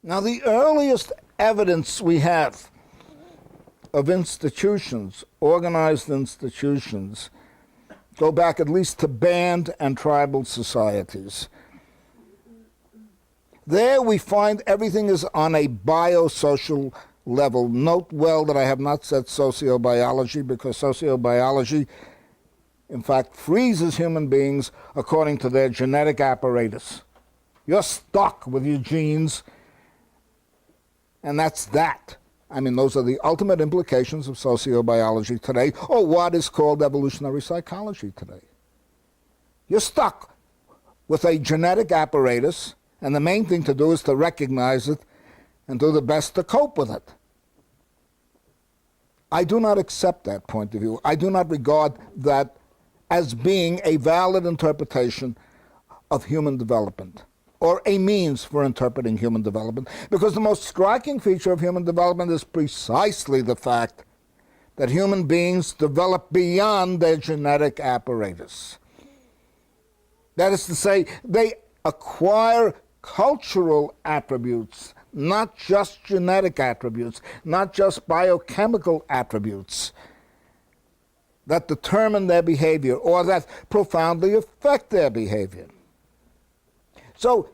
Now, the earliest evidence we have of institutions, organized institutions, go back at least to band and tribal societies. There we find everything is on a biosocial level. Note well that I have not said sociobiology, because sociobiology, in fact, freezes human beings according to their genetic apparatus. You're stuck with your genes, and that's that. I mean, those are the ultimate implications of sociobiology today, or what is called evolutionary psychology today. You're stuck with a genetic apparatus, and the main thing to do is to recognize it and do the best to cope with it. I do not accept that point of view. I do not regard that as being a valid interpretation of human development, or a means for interpreting human development, because the most striking feature of human development is precisely the fact that human beings develop beyond their genetic apparatus. That is to say, they acquire cultural attributes, not just genetic attributes, not just biochemical attributes that determine their behavior or that profoundly affect their behavior. So,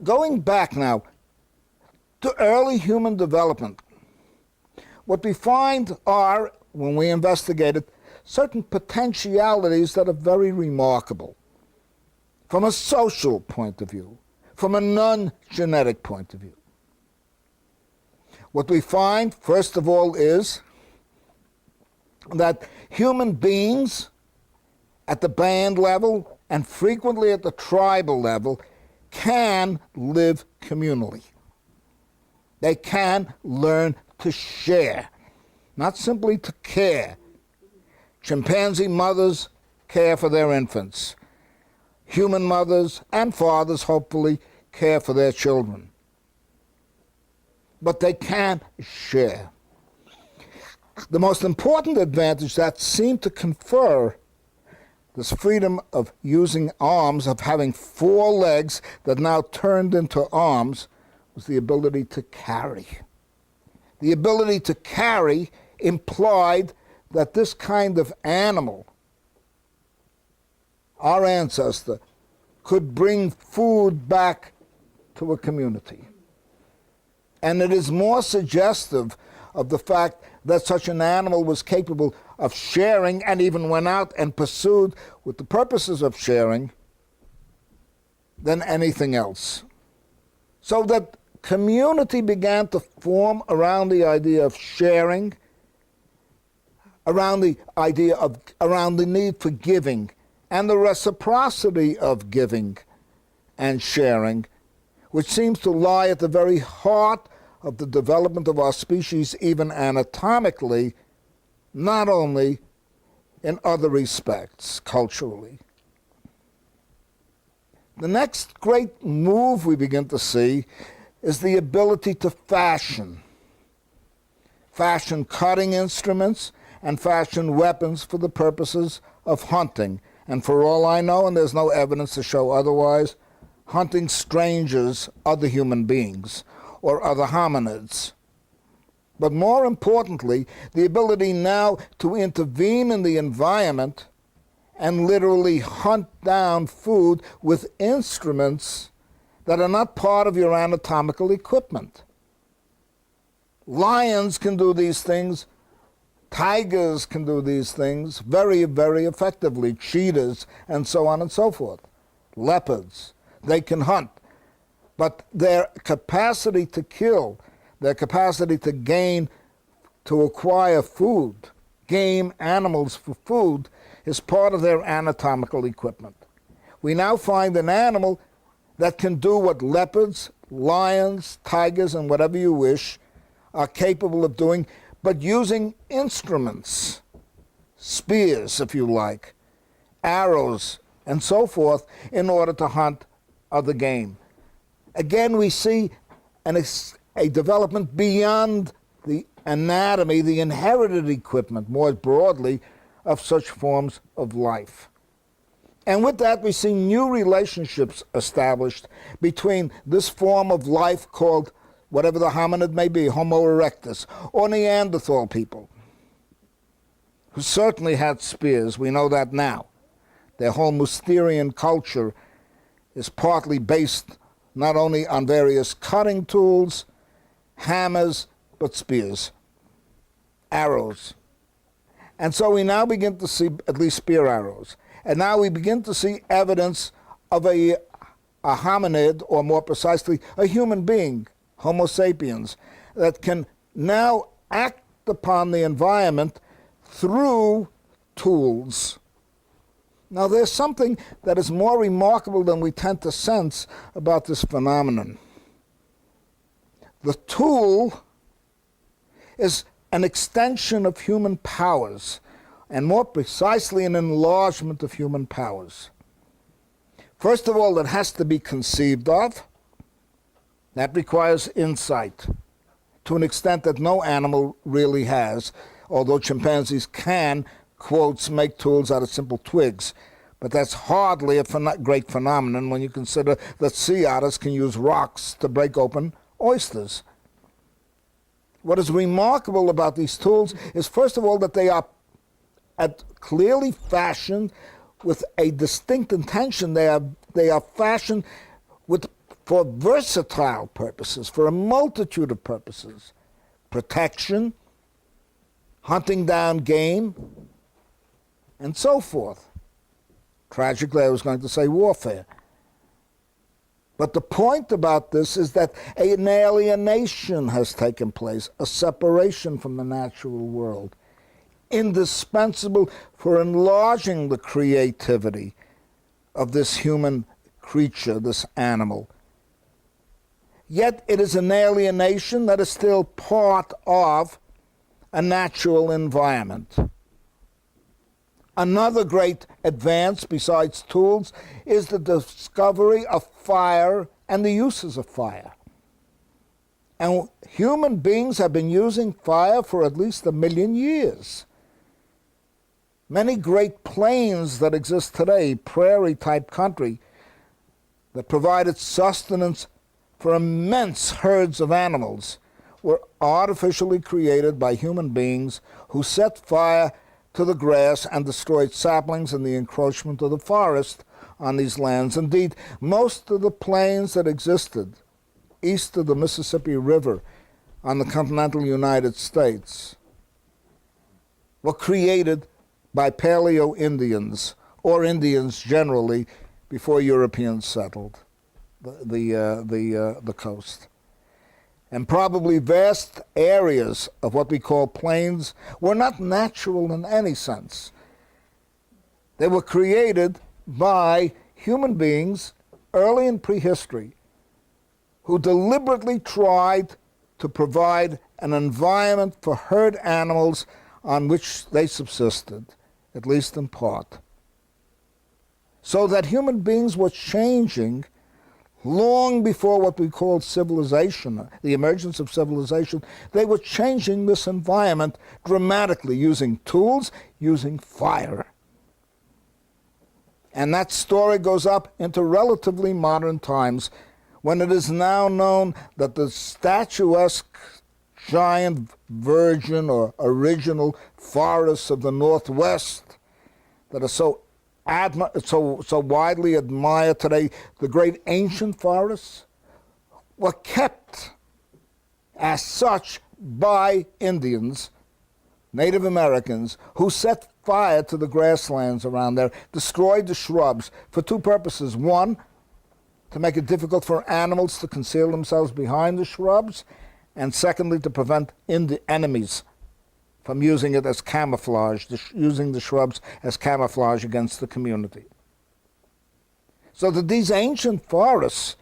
going back now to early human development, what we find are, when we investigate it, certain potentialities that are very remarkable from a social point of view, from a non-genetic point of view. What we find, first of all, is that human beings at the band level and frequently at the tribal level can live communally. They can learn to share, not simply to care. Chimpanzee mothers care for their infants. Human mothers and fathers, hopefully, care for their children. But they can share. The most important advantage that seemed to confer this freedom of using arms, of having 4 legs that now turned into arms, was the ability to carry. The ability to carry implied that this kind of animal, our ancestor, could bring food back to a community. And it is more suggestive of the fact that such an animal was capable of sharing and even went out and pursued with the purposes of sharing than anything else. So that community began to form around the idea of sharing, around the need for giving, and the reciprocity of giving and sharing, which seems to lie at the very heart of the development of our species, even anatomically, not only in other respects, culturally. The next great move we begin to see is the ability to fashion cutting instruments and fashion weapons for the purposes of hunting. And for all I know, and there's no evidence to show otherwise, hunting strangers, other human beings, or other hominids. But more importantly, the ability now to intervene in the environment and literally hunt down food with instruments that are not part of your anatomical equipment. Lions can do these things. Tigers can do these things very, very effectively. Cheetahs, and so on and so forth. Leopards, they can hunt. But their capacity to kill, their capacity to gain, to acquire food, game animals for food, is part of their anatomical equipment. We now find an animal that can do what leopards, lions, tigers, and whatever you wish are capable of doing, but using instruments, spears, if you like, arrows, and so forth, in order to hunt other game. Again, we see a development beyond the anatomy, the inherited equipment, more broadly, of such forms of life. And with that, we see new relationships established between this form of life called whatever the hominid may be, Homo erectus, or Neanderthal people, who certainly had spears. We know that now. Their whole Mousterian culture is partly based not only on various cutting tools, hammers, but spears, arrows. And so we now begin to see at least spear arrows. And now we begin to see evidence of a hominid, or more precisely, a human being, Homo sapiens, that can now act upon the environment through tools. Now, there's something that is more remarkable than we tend to sense about this phenomenon. The tool is an extension of human powers, and more precisely an enlargement of human powers. First of all, it has to be conceived of. That requires insight to an extent that no animal really has, although chimpanzees can, quotes, make tools out of simple twigs. But that's hardly a great phenomenon when you consider that sea otters can use rocks to break open oysters. What is remarkable about these tools is, first of all, that they are clearly fashioned with a distinct intention. They are fashioned for versatile purposes, for a multitude of purposes. Protection, hunting down game, and so forth. Tragically, I was going to say warfare. But the point about this is that an alienation has taken place, a separation from the natural world, indispensable for enlarging the creativity of this human creature, this animal. Yet it is an alienation that is still part of a natural environment. Another great advance besides tools is the discovery of fire and the uses of fire. And human beings have been using fire for at least 1 million years. Many great plains that exist today, prairie-type country, that provided sustenance for immense herds of animals, were artificially created by human beings who set fire to the grass and destroyed saplings and the encroachment of the forest on these lands. Indeed, most of the plains that existed east of the Mississippi River on the continental United States were created by Paleo-Indians, or Indians generally, before Europeans settled the coast. And probably vast areas of what we call plains were not natural in any sense. They were created by human beings early in prehistory who deliberately tried to provide an environment for herd animals on which they subsisted, at least in part. So that human beings were changing long before what we call civilization, the emergence of civilization. They were changing this environment dramatically, using tools, using fire. And that story goes up into relatively modern times, when it is now known that the statuesque giant virgin or original forests of the Northwest that are so widely admired today, the great ancient forests, were kept as such by Indians, Native Americans, who set fire to the grasslands around there, destroyed the shrubs for two purposes. One, to make it difficult for animals to conceal themselves behind the shrubs, and secondly, to prevent enemies from using it as camouflage, using the shrubs as camouflage against the community. So that these ancient forests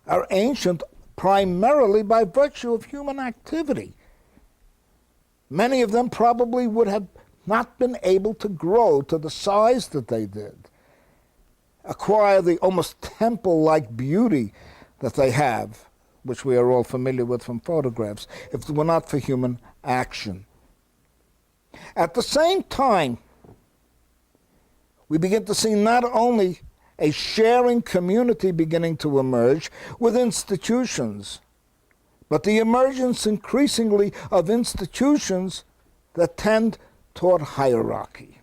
are ancient primarily by virtue of human activity. Many of them probably would have not been able to grow to the size that they did, acquire the almost temple-like beauty that they have, which we are all familiar with from photographs, if it were not for human action. At the same time, we begin to see not only a sharing community beginning to emerge with institutions, but the emergence increasingly of institutions that tend toward hierarchy.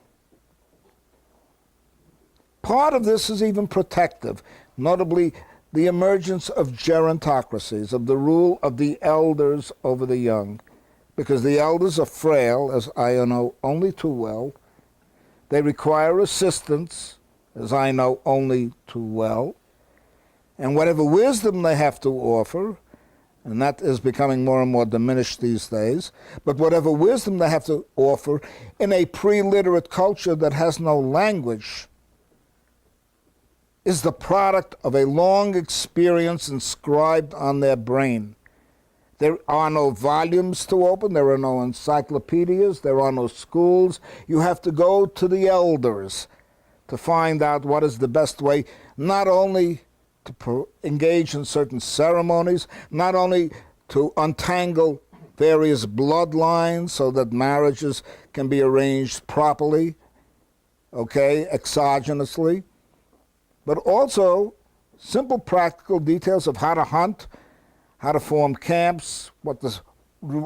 Part of this is even protective, notably the emergence of gerontocracies, of the rule of the elders over the young, because the elders are frail, as I know only too well. They require assistance, as I know only too well. And whatever wisdom they have to offer, and that is becoming more and more diminished these days, but whatever wisdom they have to offer in a pre-literate culture that has no language is the product of a long experience inscribed on their brain. There are no volumes to open, there are no encyclopedias, there are no schools. You have to go to the elders to find out what is the best way, not only to engage in certain ceremonies, not only to untangle various bloodlines so that marriages can be arranged properly, exogenously, but also simple practical details of how to hunt, how to form camps,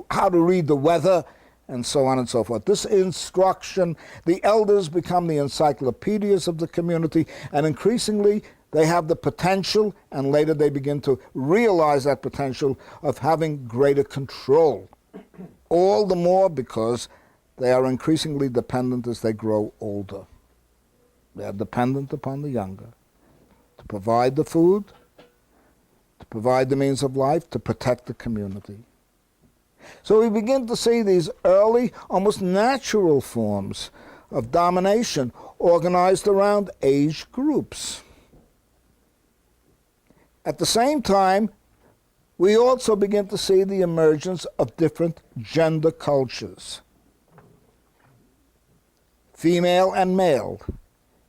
how to read the weather, and so on and so forth. This instruction, the elders become the encyclopedias of the community, and increasingly they have the potential, and later they begin to realize that potential of having greater control. All the more because they are increasingly dependent as they grow older. They are dependent upon the younger to provide the food, to provide the means of life, to protect the community. So we begin to see these early, almost natural forms of domination organized around age groups. At the same time, we also begin to see the emergence of different gender cultures, female and male.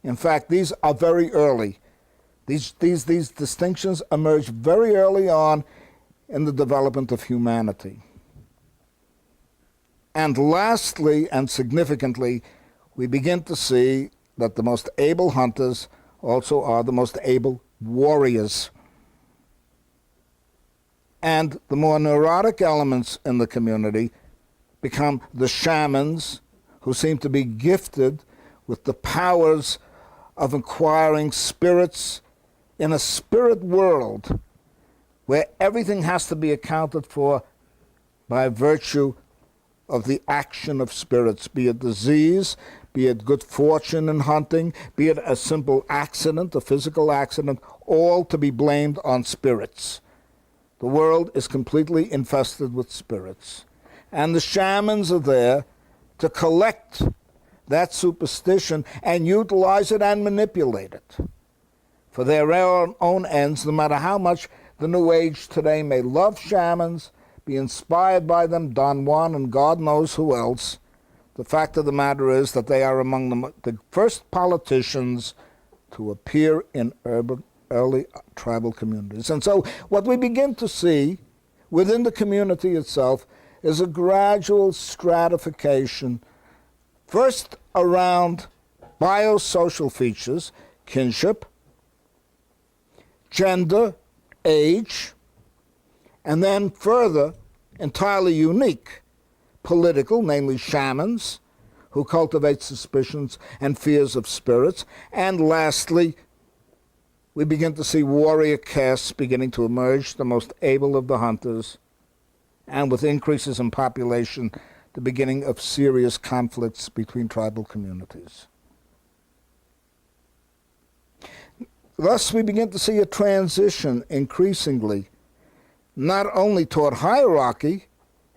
In fact, these are very early. These distinctions emerge very early on in the development of humanity. And lastly, and significantly, we begin to see that the most able hunters also are the most able warriors. And the more neurotic elements in the community become the shamans, who seem to be gifted with the powers of acquiring spirits in a spirit world where everything has to be accounted for by virtue of the action of spirits, be it disease, be it good fortune in hunting, be it a simple accident, a physical accident, all to be blamed on spirits. The world is completely infested with spirits. And the shamans are there to collect that superstition and utilize it and manipulate it for their own ends, no matter how much the New Age today may love shamans, be inspired by them, Don Juan and God knows who else. The fact of the matter is that they are among the first politicians to appear in early tribal communities. And so what we begin to see within the community itself is a gradual stratification, first around biosocial features, kinship, gender, age, and then further, entirely unique, political, namely shamans, who cultivate suspicions and fears of spirits. And lastly, we begin to see warrior castes beginning to emerge, the most able of the hunters, and with increases in population, the beginning of serious conflicts between tribal communities. Thus, we begin to see a transition increasingly, not only toward hierarchy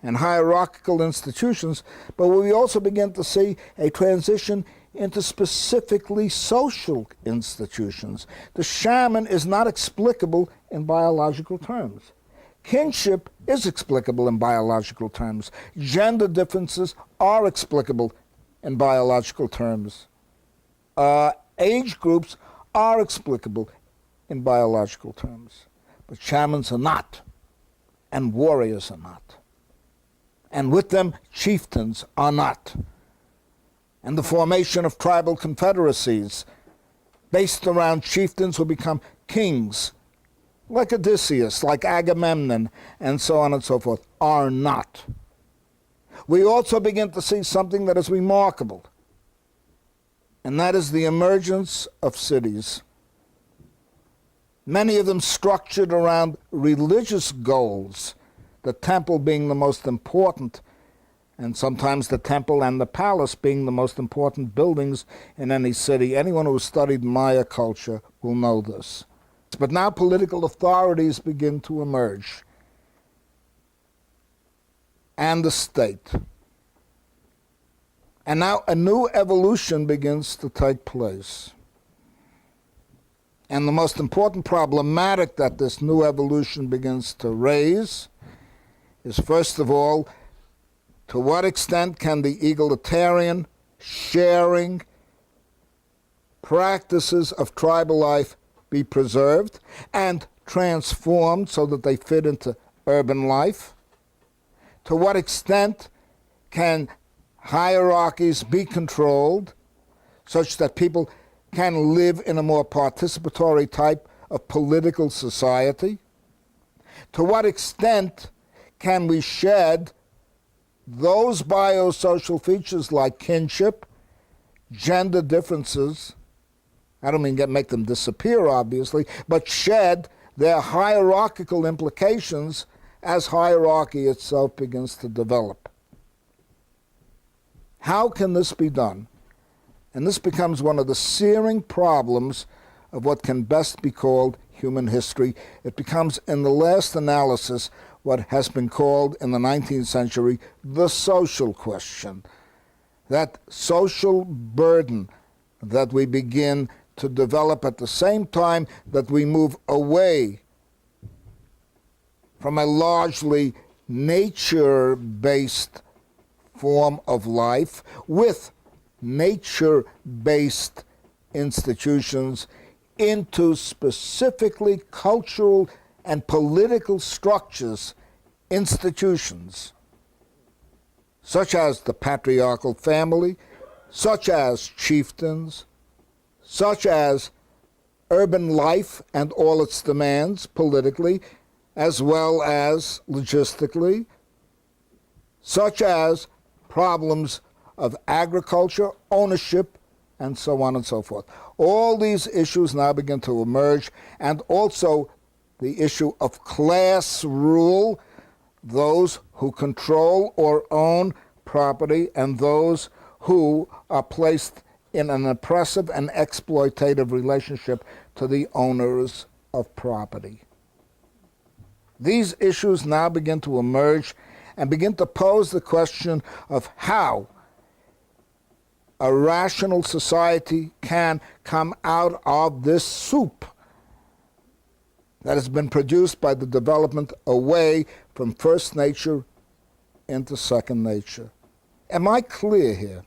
and hierarchical institutions, but we also begin to see a transition into specifically social institutions. The shaman is not explicable in biological terms. Kinship is explicable in biological terms. Gender differences are explicable in biological terms. Age groups are explicable in biological terms. But shamans are not, and warriors are not. And with them, chieftains are not. And the formation of tribal confederacies based around chieftains who become kings like Odysseus, like Agamemnon, and so on and so forth, are not. We also begin to see something that is remarkable, and that is the emergence of cities. Many of them structured around religious goals, the temple being the most important, and sometimes the temple and the palace being the most important buildings in any city. Anyone who has studied Maya culture will know this. But now political authorities begin to emerge, and the state. And now a new evolution begins to take place. And the most important problematic that this new evolution begins to raise is, first of all, to what extent can the egalitarian, sharing practices of tribal life be preserved and transformed so that they fit into urban life? To what extent can hierarchies be controlled such that people can live in a more participatory type of political society? To what extent can we shed those biosocial features like kinship, gender differences? I don't mean make them disappear, obviously, but shed their hierarchical implications as hierarchy itself begins to develop. How can this be done? And this becomes one of the searing problems of what can best be called human history. It becomes, in the last analysis, what has been called in the 19th century the social question. That social burden that we begin to develop at the same time that we move away from a largely nature-based form of life with nature-based institutions into specifically cultural and political structures, institutions, such as the patriarchal family, such as chieftains, such as urban life and all its demands politically, as well as logistically, such as problems of agriculture, ownership, and so on and so forth. All these issues now begin to emerge, and also the issue of class rule, those who control or own property and those who are placed in an oppressive and exploitative relationship to the owners of property. These issues now begin to emerge and begin to pose the question of how a rational society can come out of this soup that has been produced by the development away from first nature into second nature. Am I clear here?